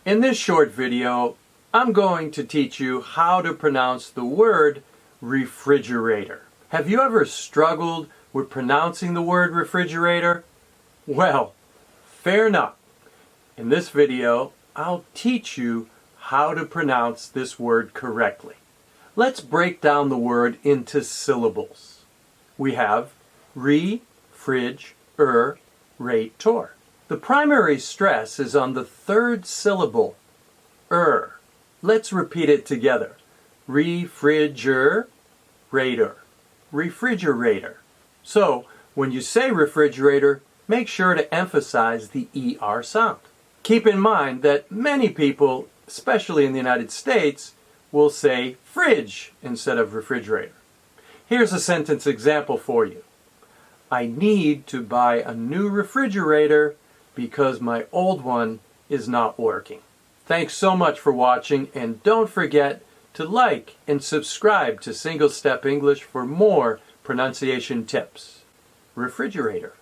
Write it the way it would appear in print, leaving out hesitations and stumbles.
In this short video, I'm going to teach you how to pronounce the word refrigerator. Have you ever struggled with pronouncing the word refrigerator? Well, fair enough. In this video, I'll teach you how to pronounce this word correctly. Let's break down the word into syllables. We have refrigerator. The primary stress is on the third syllable, Let's repeat it together. Refrigerator. Refrigerator. So, when you say refrigerator, make sure to emphasize the ER sound. Keep in mind that many people, especially in the United States, will say fridge instead of refrigerator. Here's a sentence example for you. I need to buy a new refrigerator because my old one is not working. Thanks so much for watching, and don't forget to like and subscribe to Single Step English for more pronunciation tips. Refrigerator.